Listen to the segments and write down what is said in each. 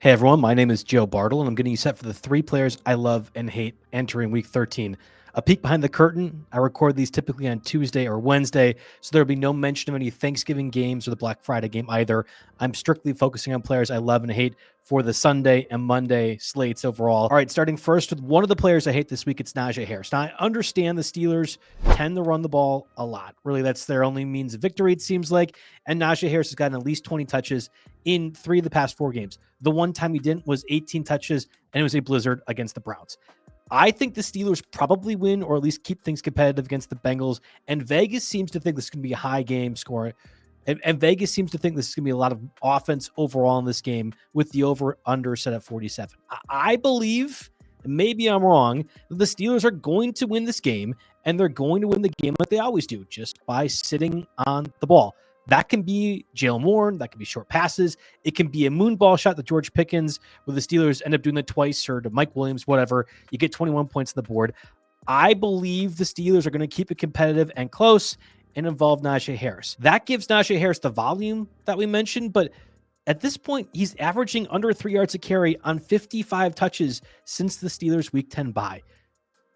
Hey everyone, my name is Joe Bartle, and I'm getting you set for the three players I love and hate entering Week 13. A peek behind the curtain, I record these typically on Tuesday or Wednesday, so there will be no mention of any Thanksgiving games or the Black Friday game either. I'm strictly focusing on players I love and hate for the Sunday and Monday slates overall. All right, starting first with one of the players I hate this week, it's Najee Harris. Now, I understand the Steelers tend to run the ball a lot. Really, that's their only means of victory, it seems like, and Najee Harris has gotten at least 20 touches in 3 of the past 4 games. The one time he didn't was 18 touches, and it was a blizzard against the Browns. I think the Steelers probably win or at least keep things competitive against the Bengals, and Vegas seems to think this is going to be a high game score. And Vegas seems to think this is going to be a lot of offense overall in this game with the over-under set at 47. I believe, and maybe I'm wrong, that the Steelers are going to win this game, and they're going to win the game like they always do, just by sitting on the ball. That can be Jalen Warren. That can be short passes. It can be a moonball shot to George Pickens where the Steelers end up doing it twice, or to Mike Williams, whatever. You get 21 points on the board. I believe the Steelers are going to keep it competitive and close and involve Najee Harris. That gives Najee Harris the volume that we mentioned, but at this point, he's averaging under 3 yards a carry on 55 touches since the Steelers' Week 10 bye.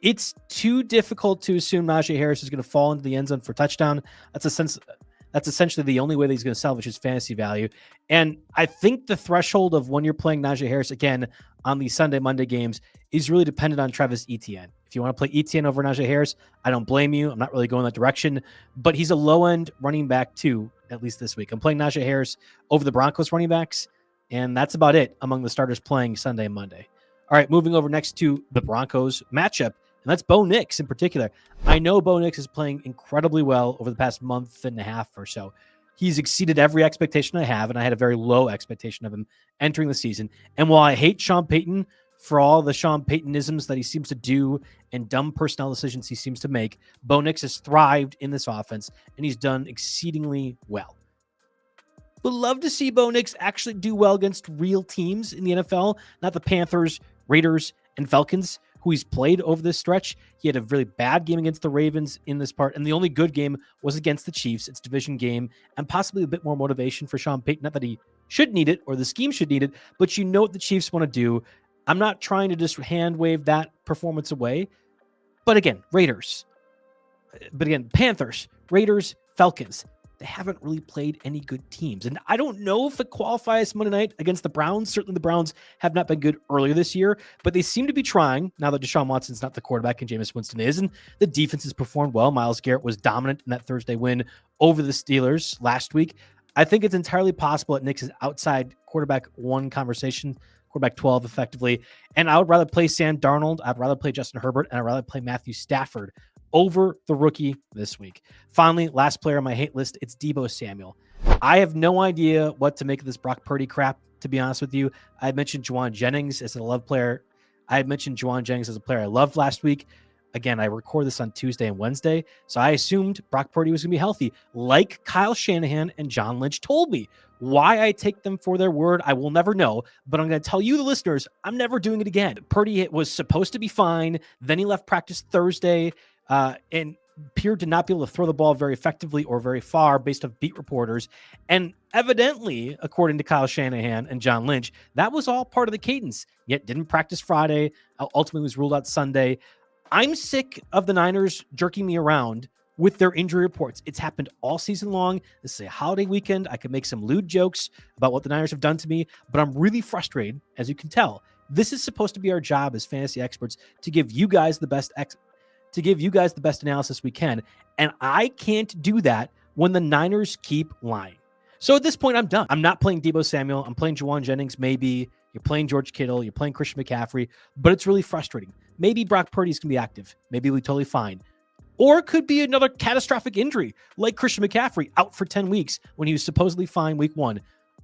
It's too difficult to assume Najee Harris is going to fall into the end zone for touchdown. That's essentially the only way that he's going to salvage his fantasy value. And I think the threshold of when you're playing Najee Harris again on these Sunday, Monday games is really dependent on Travis Etienne. If you want to play Etienne over Najee Harris, I don't blame you. I'm not really going that direction, but he's a low-end running back too, at least this week. I'm playing Najee Harris over the Broncos running backs, and that's about it among the starters playing Sunday and Monday. All right, moving over next to the Broncos matchup. And that's Bo Nix in particular. I know Bo Nix is playing incredibly well over the past month and a half or so. He's exceeded every expectation I have, and I had a very low expectation of him entering the season. And while I hate Sean Payton for all the Sean Paytonisms that he seems to do and dumb personnel decisions he seems to make, Bo Nix has thrived in this offense, and he's done exceedingly well. Would love to see Bo Nix actually do well against real teams in the NFL, not the Panthers, Raiders, and Falcons, who he's played over this stretch. He had a really bad game against the Ravens in this part, and the only good game was against the Chiefs. It's a division game, and possibly a bit more motivation for Sean Payton. Not that he should need it or the scheme should need it, but you know what the Chiefs want to do. I'm not trying to just hand wave that performance away. But again, Panthers, Raiders, Falcons. They haven't really played any good teams. And I don't know if it qualifies Monday night against the Browns. Certainly the Browns have not been good earlier this year, but they seem to be trying now that Deshaun Watson's not the quarterback and Jameis Winston is, and the defense has performed well. Myles Garrett was dominant in that Thursday win over the Steelers last week. I think it's entirely possible that Nix is outside quarterback 1 conversation, quarterback 12 effectively, and I would rather play Sam Darnold, I'd rather play Justin Herbert, and I'd rather play Matthew Stafford over the rookie this week. Finally, last player on my hate list, it's Deebo Samuel. I have no idea what to make of this Brock Purdy crap, to be honest with you. I had mentioned Juwan Jennings as a love player. I had mentioned Juwan Jennings as a player I loved last week. Again, I record this on Tuesday and Wednesday, so I assumed Brock Purdy was going to be healthy, like Kyle Shanahan and John Lynch told me. Why I take them for their word, I will never know, but I'm going to tell you, the listeners, I'm never doing it again. Purdy was supposed to be fine. Then he left practice Thursday, and appeared to not be able to throw the ball very effectively or very far based on beat reporters. And evidently, according to Kyle Shanahan and John Lynch, that was all part of the cadence, yet didn't practice Friday, ultimately was ruled out Sunday. I'm sick of the Niners jerking me around with their injury reports. It's happened all season long. This is a holiday weekend. I could make some lewd jokes about what the Niners have done to me, but I'm really frustrated, as you can tell. This is supposed to be our job as fantasy experts to give you guys the best analysis we can. And I can't do that when the Niners keep lying. So at this point, I'm done. I'm not playing Deebo Samuel. I'm playing Juwan Jennings, maybe. You're playing George Kittle. You're playing Christian McCaffrey. But it's really frustrating. Maybe Brock Purdy's going to be active. Maybe we'll be totally fine. Or it could be another catastrophic injury, like Christian McCaffrey, out for 10 weeks when he was supposedly fine week 1.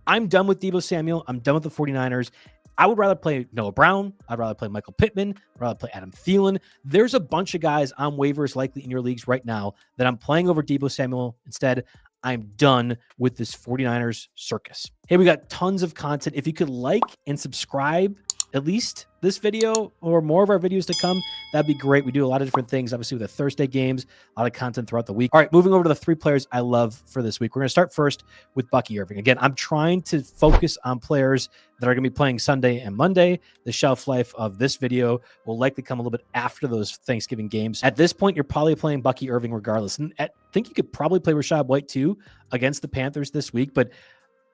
I'm done with Deebo Samuel. I'm done with the 49ers. I would rather play Noah Brown. I'd rather play Michael Pittman. I'd rather play Adam Thielen. There's a bunch of guys on waivers likely in your leagues right now that I'm playing over Deebo Samuel. Instead, I'm done with this 49ers circus. Hey, we got tons of content. If you could like and subscribe at least this video or more of our videos to come, that'd be great. We do a lot of different things, obviously, with the Thursday games, a lot of content throughout the week. All right, moving over to the 3 players I love for this week. We're going to start first with Bucky Irving. Again, I'm trying to focus on players that are going to be playing Sunday and Monday. The shelf life of this video will likely come a little bit after those Thanksgiving games. At this point, you're probably playing Bucky Irving regardless. And I think you could probably play Rachaad White too against the Panthers this week, but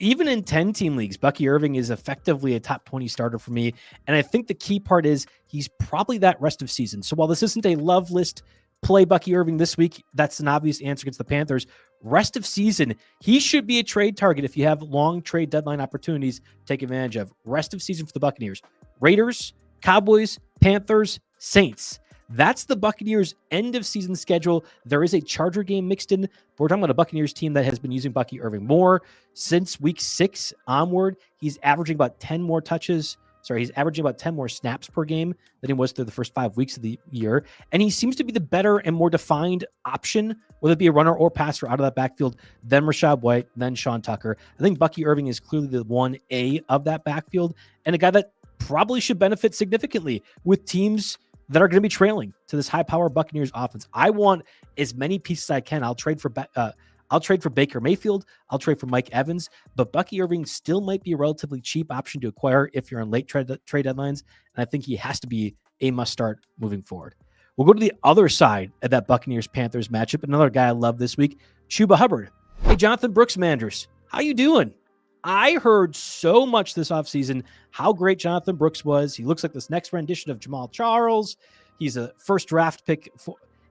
even in 10-team leagues, Bucky Irving is effectively a top 20 starter for me. And I think the key part is he's probably that rest of season. So while this isn't a love list, play Bucky Irving this week, that's an obvious answer against the Panthers. Rest of season, he should be a trade target if you have long trade deadline opportunities to take advantage of. Rest of season for the Buccaneers: Raiders, Cowboys, Panthers, Saints. That's the Buccaneers' end of season schedule. There is a Charger game mixed in. But we're talking about a Buccaneers team that has been using Bucky Irving more since week 6 onward. He's averaging about 10 more touches. He's averaging about 10 more snaps per game than he was through the first 5 weeks of the year. And he seems to be the better and more defined option, whether it be a runner or passer out of that backfield, than Rachaad White, then Sean Tucker. I think Bucky Irving is clearly the 1A of that backfield, and a guy that probably should benefit significantly with teams that are going to be trailing to this high-power Buccaneers offense. I want as many pieces as I can. I'll trade for Baker Mayfield. I'll trade for Mike Evans. But Bucky Irving still might be a relatively cheap option to acquire if you're on late trade deadlines. And I think he has to be a must-start moving forward. We'll go to the other side of that Buccaneers-Panthers matchup. Another guy I love this week, Chuba Hubbard. Hey, Jonathan Brooks Manders, how you doing? I heard so much this offseason how great Jonathan Brooks was. He looks like this next rendition of Jamal Charles. He's a first draft pick.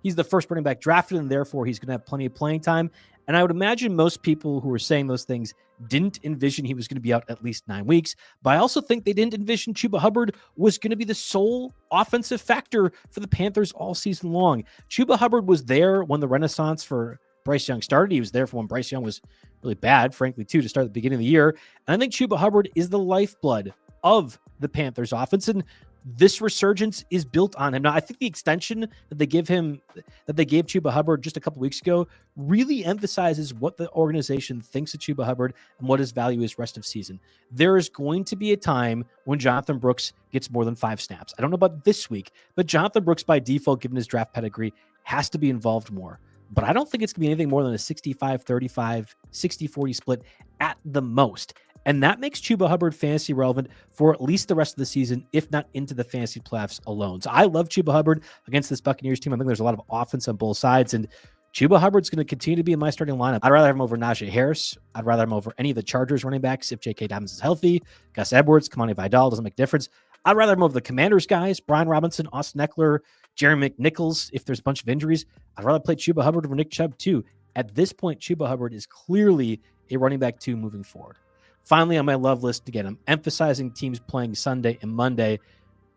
He's the first running back drafted, and therefore he's going to have plenty of playing time. And I would imagine most people who were saying those things didn't envision he was going to be out at least 9 weeks. But I also think they didn't envision Chuba Hubbard was going to be the sole offensive factor for the Panthers all season long. Chuba Hubbard was there when the renaissance for Bryce Young started. He was there for when Bryce Young was really bad, frankly, too, to start at the beginning of the year. And I think Chuba Hubbard is the lifeblood of the Panthers offense, and this resurgence is built on him. Now, I think the extension that they gave Chuba Hubbard just a couple weeks ago really emphasizes what the organization thinks of Chuba Hubbard and what his value is rest of season. There is going to be a time when Jonathan Brooks gets more than 5 snaps. I don't know about this week, but Jonathan Brooks, by default, given his draft pedigree, has to be involved more. But I don't think it's going to be anything more than a 65-35, 60-40 split at the most. And that makes Chuba Hubbard fantasy relevant for at least the rest of the season, if not into the fantasy playoffs alone. So I love Chuba Hubbard against this Buccaneers team. I think there's a lot of offense on both sides, and Chuba Hubbard's going to continue to be in my starting lineup. I'd rather have him over Najee Harris. I'd rather have him over any of the Chargers running backs if J.K. Dobbins is healthy. Gus Edwards, Kamani Vidal, doesn't make a difference. I'd rather have him over the Commanders guys, Brian Robinson, Austin Eckler, Jeremy McNichols, if there's a bunch of injuries. I'd rather play Chuba Hubbard over Nick Chubb too. At this point, Chuba Hubbard is clearly a running back 2 moving forward. Finally, on my love list, again, I'm emphasizing teams playing Sunday and Monday.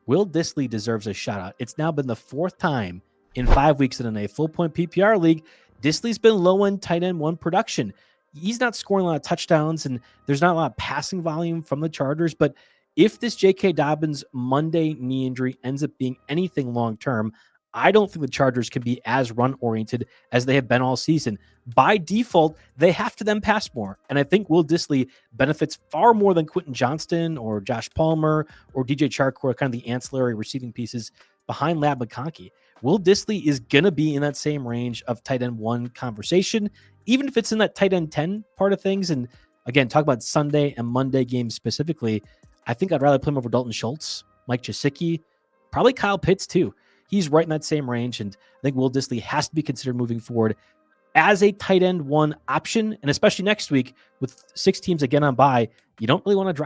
Will Dissly deserves a shout-out. It's now been the 4th time in 5 weeks that in a full-point PPR league, Dissly's been low-end tight end 1 production. He's not scoring a lot of touchdowns, and there's not a lot of passing volume from the Chargers, but if this J.K. Dobbins Monday knee injury ends up being anything long-term, I don't think the Chargers can be as run-oriented as they have been all season. By default, they have to then pass more. And I think Will Dissly benefits far more than Quentin Johnston or Josh Palmer or DJ Chark, who are kind of the ancillary receiving pieces behind Lab McConkey. Will Dissly is going to be in that same range of tight end 1 conversation, even if it's in that tight end 10 part of things. And again, talk about Sunday and Monday games specifically. I think I'd rather play him over Dalton Schultz, Mike Gesicki, probably Kyle Pitts too. He's right in that same range, and I think Will Dissly has to be considered moving forward as a tight end 1 option, and especially next week with 6 teams again on bye, you don't really want to drop